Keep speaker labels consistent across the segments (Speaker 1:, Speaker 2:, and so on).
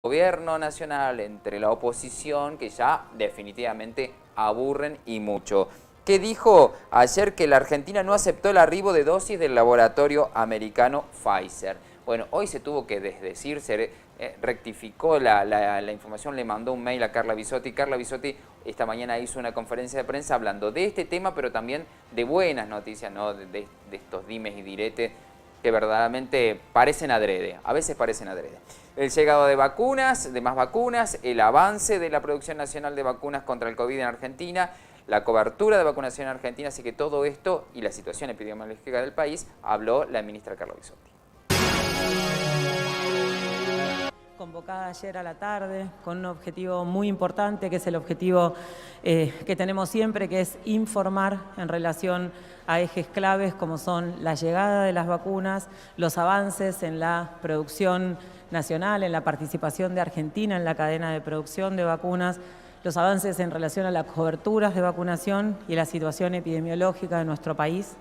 Speaker 1: gobierno nacional, entre la oposición, que ya definitivamente aburren y mucho. Que dijo ayer que la Argentina no aceptó el arribo de dosis del laboratorio americano Pfizer. Bueno, hoy se tuvo que desdecir, se rectificó la información, le mandó un mail a Carla Bisotti. Carla Bisotti esta mañana hizo una conferencia de prensa hablando de este tema, pero también de buenas noticias, ¿no? de estos dimes y diretes que verdaderamente parecen adrede, a veces parecen adrede. El llegado de vacunas, de más vacunas, el avance de la producción nacional de vacunas contra el COVID en Argentina, la cobertura de vacunación en Argentina, así que todo esto y la situación epidemiológica del país, habló la ministra Carla Bisotti.
Speaker 2: Convocada ayer a la tarde con un objetivo muy importante, que es el objetivo que tenemos siempre, que es informar en relación a ejes claves como son la llegada de las vacunas, los avances en la producción nacional, en la participación de Argentina en la cadena de producción de vacunas, los avances en relación a las coberturas de vacunación y la situación epidemiológica de nuestro país.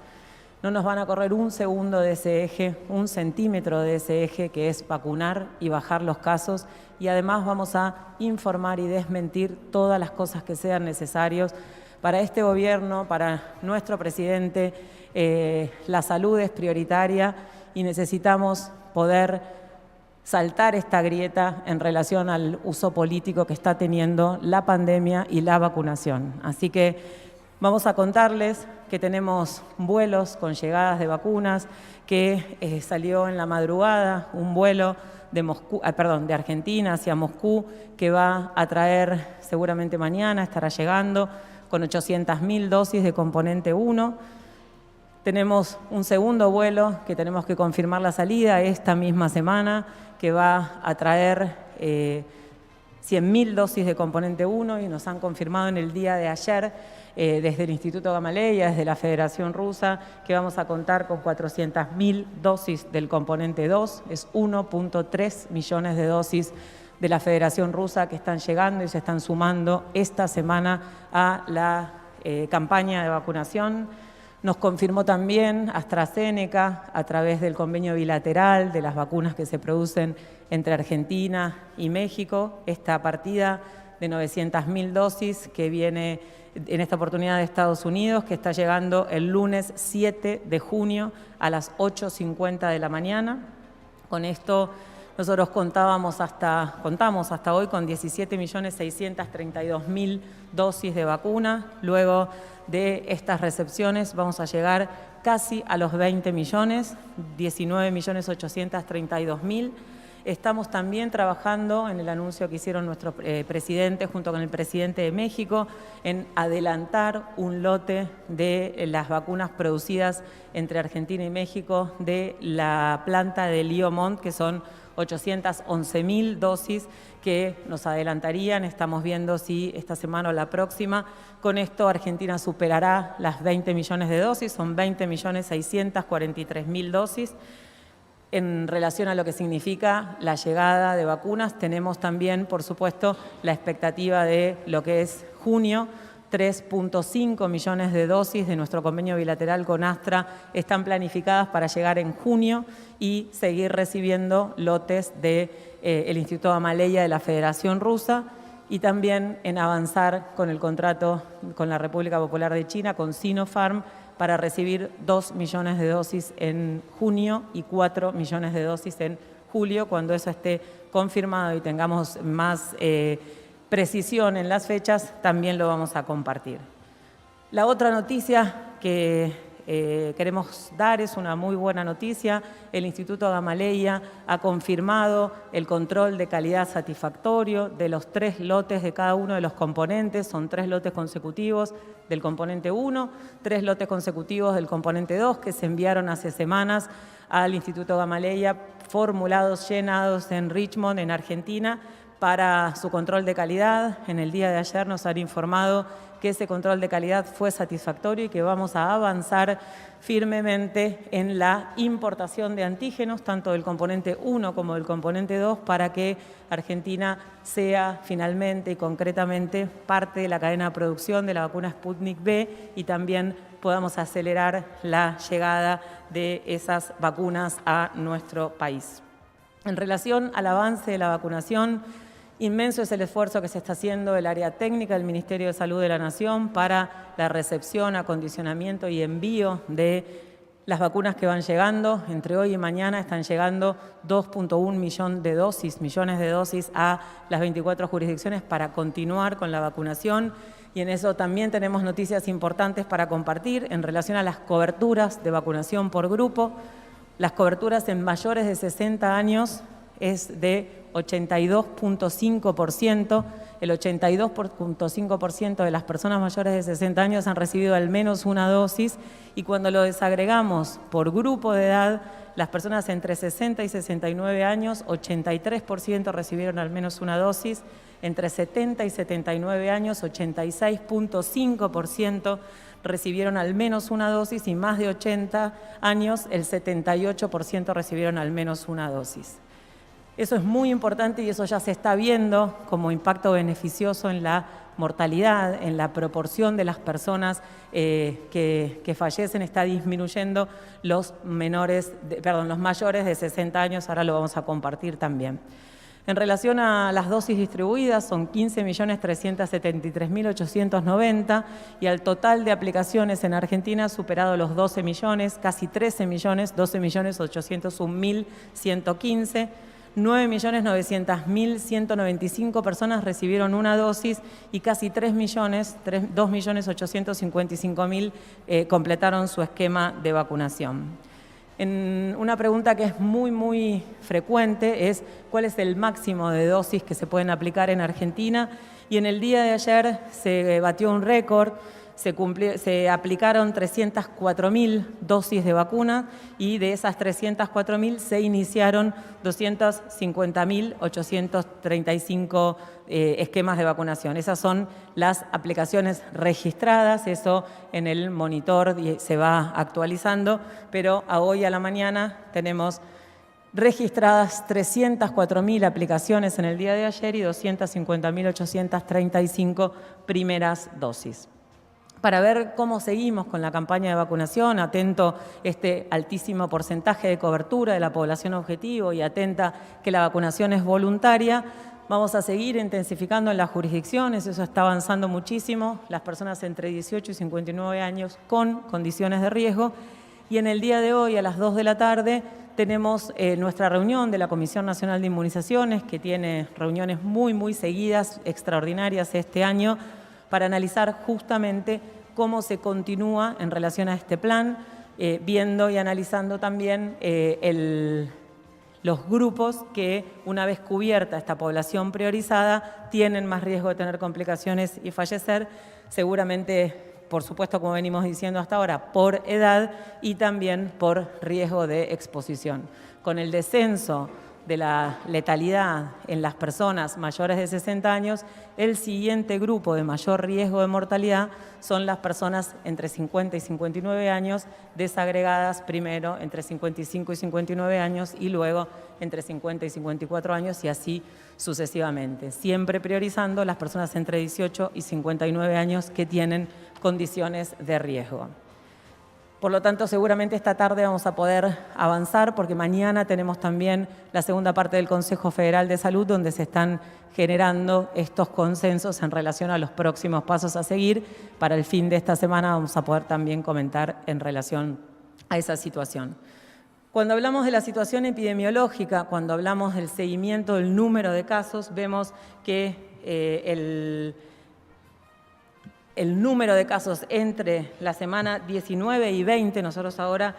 Speaker 2: No nos van a correr un segundo de ese eje, un centímetro de ese eje, que es vacunar y bajar los casos, y además vamos a informar y desmentir todas las cosas que sean necesarios. Para este gobierno, para nuestro presidente, la salud es prioritaria y necesitamos poder saltar esta grieta en relación al uso político que está teniendo la pandemia y la vacunación. Así que vamos a contarles que tenemos vuelos con llegadas de vacunas, que salió en la madrugada un vuelo de Argentina hacia Moscú, que va a traer seguramente mañana, estará llegando con 800.000 dosis de componente 1. Tenemos un segundo vuelo que tenemos que confirmar la salida esta misma semana, que va a traer 100.000 dosis de componente 1 y nos han confirmado en el día de ayer desde el Instituto Gamaleya, desde la Federación Rusa, que vamos a contar con 400.000 dosis del componente 2, es 1.3 millones de dosis de la Federación Rusa que están llegando y se están sumando esta semana a la campaña de vacunación. Nos confirmó también AstraZeneca, a través del convenio bilateral de las vacunas que se producen entre Argentina y México, esta partida de 900.000 dosis que viene en esta oportunidad de Estados Unidos, que está llegando el lunes 7 de junio a las 8:50 de la mañana. Con esto nosotros contamos hasta hoy con 17.632.000 dosis de vacuna. Luego de estas recepciones vamos a llegar casi a los 20 millones, 19.832.000. Estamos también trabajando en el anuncio que hicieron nuestros presidentes junto con el presidente de México en adelantar un lote de las vacunas producidas entre Argentina y México de la planta de Liomont, que son 811.000 dosis que nos adelantarían. Estamos viendo si esta semana o la próxima. Con esto Argentina superará las 20 millones de dosis, son 20.643.000 dosis. En relación a lo que significa la llegada de vacunas, tenemos también, por supuesto, la expectativa de lo que es junio. 3.5 millones de dosis de nuestro convenio bilateral con Astra están planificadas para llegar en junio y seguir recibiendo lotes del Instituto Gamaleya de la Federación Rusa, y también en avanzar con el contrato con la República Popular de China, con Sinopharm, para recibir 2 millones de dosis en junio y 4 millones de dosis en julio. Cuando eso esté confirmado y tengamos más precisión en las fechas, también lo vamos a compartir. La otra noticia que queremos dar es una muy buena noticia. El Instituto Gamaleya ha confirmado el control de calidad satisfactorio de los 3 lotes de cada uno de los componentes. Son 3 lotes consecutivos del componente 1, 3 lotes consecutivos del componente 2 que se enviaron hace semanas al Instituto Gamaleya, formulados, llenados en Richmond, en Argentina, para su control de calidad. En el día de ayer nos han informado que ese control de calidad fue satisfactorio y que vamos a avanzar firmemente en la importación de antígenos, tanto del componente 1 como del componente 2, para que Argentina sea finalmente y concretamente parte de la cadena de producción de la vacuna Sputnik V y también podamos acelerar la llegada de esas vacunas a nuestro país. En relación al avance de la vacunación, inmenso es el esfuerzo que se está haciendo el área técnica del Ministerio de Salud de la Nación para la recepción, acondicionamiento y envío de las vacunas que van llegando. Entre hoy y mañana están llegando 2.1 millones de dosis a las 24 jurisdicciones para continuar con la vacunación. Y en eso también tenemos noticias importantes para compartir en relación a las coberturas de vacunación por grupo. Las coberturas en mayores de 60 años es de 82.5%. El 82.5% de las personas mayores de 60 años han recibido al menos una dosis, y cuando lo desagregamos por grupo de edad, las personas entre 60 y 69 años, 83% recibieron al menos una dosis, entre 70 y 79 años, 86.5% recibieron al menos una dosis, y más de 80 años, el 78% recibieron al menos una dosis. Eso es muy importante y eso ya se está viendo como impacto beneficioso en la mortalidad, en la proporción de las personas que fallecen. Está disminuyendo los mayores de 60 años, ahora lo vamos a compartir también. En relación a las dosis distribuidas, son 15.373.890 y al total de aplicaciones en Argentina ha superado los 12 millones, casi 13 millones, 12.801.115. 9.900.195 personas recibieron una dosis y casi 2.855.000 completaron su esquema de vacunación. Una pregunta que es muy frecuente es ¿cuál es el máximo de dosis que se pueden aplicar en Argentina? Y en el día de ayer se batió un récord. Se aplicaron 304.000 dosis de vacuna y de esas 304.000 se iniciaron 250.835 esquemas de vacunación. Esas son las aplicaciones registradas, eso en el monitor se va actualizando, pero a hoy a la mañana tenemos registradas 304.000 aplicaciones en el día de ayer y 250.835 primeras dosis. Para ver cómo seguimos con la campaña de vacunación, atento este altísimo porcentaje de cobertura de la población objetivo y atenta que la vacunación es voluntaria, vamos a seguir intensificando en las jurisdicciones, eso está avanzando muchísimo, las personas entre 18 y 59 años con condiciones de riesgo. Y en el día de hoy, a las 2 de la tarde, tenemos nuestra reunión de la Comisión Nacional de Inmunizaciones, que tiene reuniones muy seguidas, extraordinarias este año, para analizar justamente cómo se continúa en relación a este plan, viendo y analizando también los grupos que, una vez cubierta esta población priorizada, tienen más riesgo de tener complicaciones y fallecer, seguramente, por supuesto, como venimos diciendo hasta ahora, por edad y también por riesgo de exposición. Con el descenso de la letalidad en las personas mayores de 60 años, el siguiente grupo de mayor riesgo de mortalidad son las personas entre 50 y 59 años, desagregadas primero entre 55 y 59 años y luego entre 50 y 54 años y así sucesivamente, siempre priorizando las personas entre 18 y 59 años que tienen condiciones de riesgo. Por lo tanto, seguramente esta tarde vamos a poder avanzar porque mañana tenemos también la segunda parte del Consejo Federal de Salud donde se están generando estos consensos en relación a los próximos pasos a seguir. Para el fin de esta semana vamos a poder también comentar en relación a esa situación. Cuando hablamos de la situación epidemiológica, cuando hablamos del seguimiento del número de casos, vemos que el número de casos entre la semana 19 y 20, nosotros ahora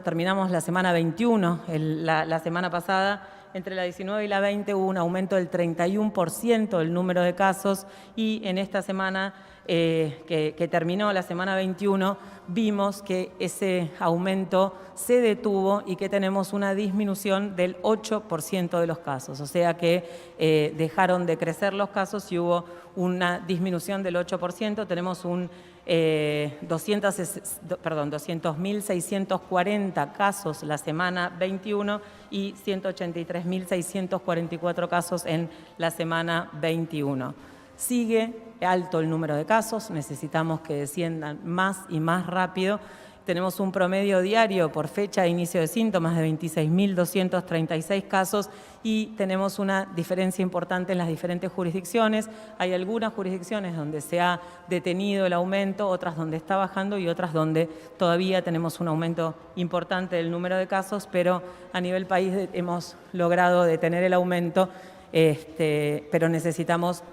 Speaker 2: terminamos la semana 21, la semana pasada, entre la 19 y la 20 hubo un aumento del 31% del número de casos y en esta semana que terminó, la semana 21, vimos que ese aumento se detuvo y que tenemos una disminución del 8% de los casos. O sea que dejaron de crecer los casos y hubo una disminución del 8%. Tenemos 200.640 casos la semana 21 y 183.644 casos en la semana 21. Sigue alto el número de casos, necesitamos que desciendan más y más rápido tenemos un promedio diario por fecha de inicio de síntomas de 26.236 casos y tenemos una diferencia importante en las diferentes jurisdicciones. Hay algunas jurisdicciones donde se ha detenido el aumento, otras donde está bajando y otras donde todavía tenemos un aumento importante del número de casos, pero a nivel país hemos logrado detener el aumento, pero necesitamos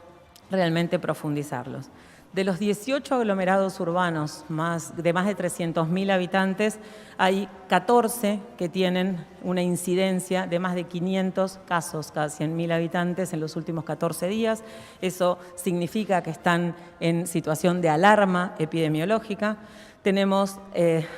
Speaker 2: realmente profundizarlos. De los 18 aglomerados urbanos de más de 300.000 habitantes, hay 14 que tienen una incidencia de más de 500 casos cada 100.000 habitantes en los últimos 14 días. Eso significa que están en situación de alarma epidemiológica. Tenemos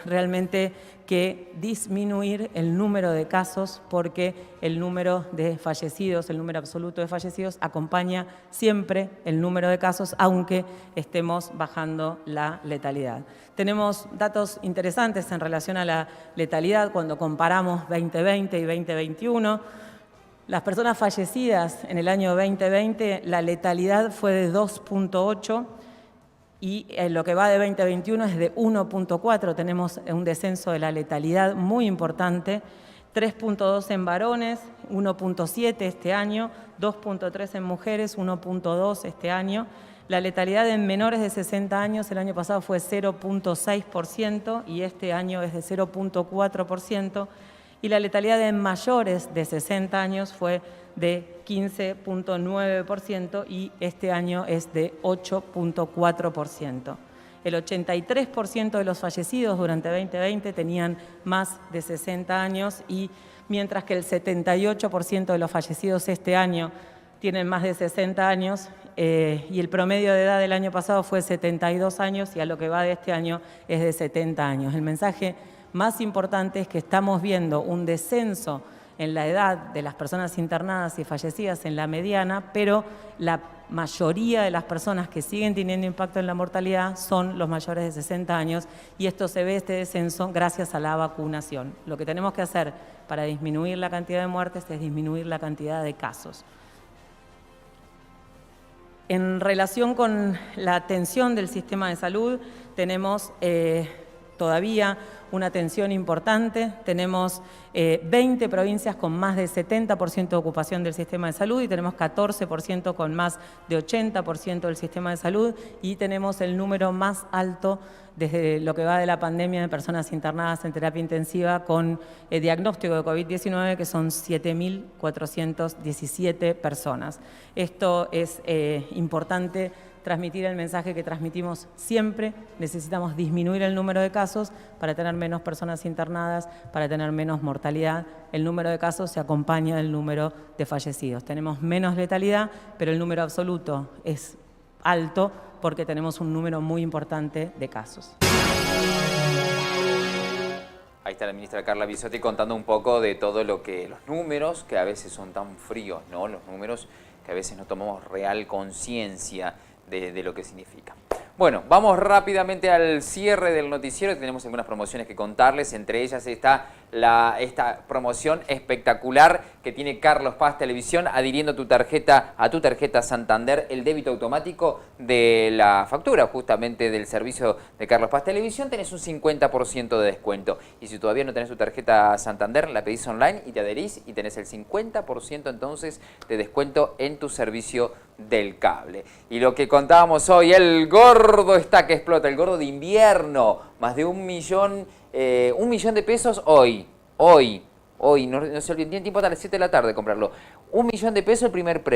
Speaker 2: realmente que disminuir el número de casos porque el número de fallecidos, el número absoluto de fallecidos, acompaña siempre el número de casos, aunque estemos bajando la letalidad. Tenemos datos interesantes en relación a la letalidad cuando comparamos 2020 y 2021. Las personas fallecidas en el año 2020, la letalidad fue de 2.8, y en lo que va de 2021 es de 1.4, tenemos un descenso de la letalidad muy importante, 3.2 en varones, 1.7 este año, 2.3 en mujeres, 1.2 este año. La letalidad en menores de 60 años el año pasado fue 0.6% y este año es de 0.4%. Y la letalidad en mayores de 60 años fue de 15.9% y este año es de 8.4%. El 83% de los fallecidos durante 2020 tenían más de 60 años y mientras que el 78% de los fallecidos este año tienen más de 60 años y el promedio de edad del año pasado fue 72 años y a lo que va de este año es de 70 años. El mensaje más importante es que estamos viendo un descenso en la edad de las personas internadas y fallecidas en la mediana, pero la mayoría de las personas que siguen teniendo impacto en la mortalidad son los mayores de 60 años y esto se ve, este descenso, gracias a la vacunación. Lo que tenemos que hacer para disminuir la cantidad de muertes es disminuir la cantidad de casos. En relación con la atención del sistema de salud, tenemos todavía una tensión importante. Tenemos 20 provincias con más de 70% de ocupación del sistema de salud y tenemos 14% con más de 80% del sistema de salud y tenemos el número más alto desde lo que va de la pandemia de personas internadas en terapia intensiva con diagnóstico de COVID-19, que son 7.417 personas. Esto es importante transmitir el mensaje que transmitimos siempre. Necesitamos disminuir el número de casos para tener menos personas internadas, para tener menos mortalidad. El número de casos se acompaña del número de fallecidos. Tenemos menos letalidad, pero el número absoluto es alto porque tenemos un número muy importante de casos.
Speaker 1: Ahí está la ministra Carla Bisotti contando un poco de todo lo que, los números que a veces son tan fríos, ¿no? Los números que a veces no tomamos real conciencia de lo que significa. Bueno, vamos rápidamente al cierre del noticiero. Tenemos algunas promociones que contarles. Entre ellas está esta promoción espectacular que tiene Carlos Paz Televisión, adhiriendo a tu tarjeta Santander, el débito automático de la factura justamente del servicio de Carlos Paz Televisión, tenés un 50% de descuento. Y si todavía no tenés tu tarjeta Santander, la pedís online y te adherís y tenés el 50% entonces de descuento en tu servicio del cable. Y lo que contábamos hoy, el gordo está que explota, el gordo de invierno, más de 1 millón de pesos hoy, no se olviden, tienen tiempo hasta las 7 de la tarde de comprarlo. 1 millón de pesos el primer precio.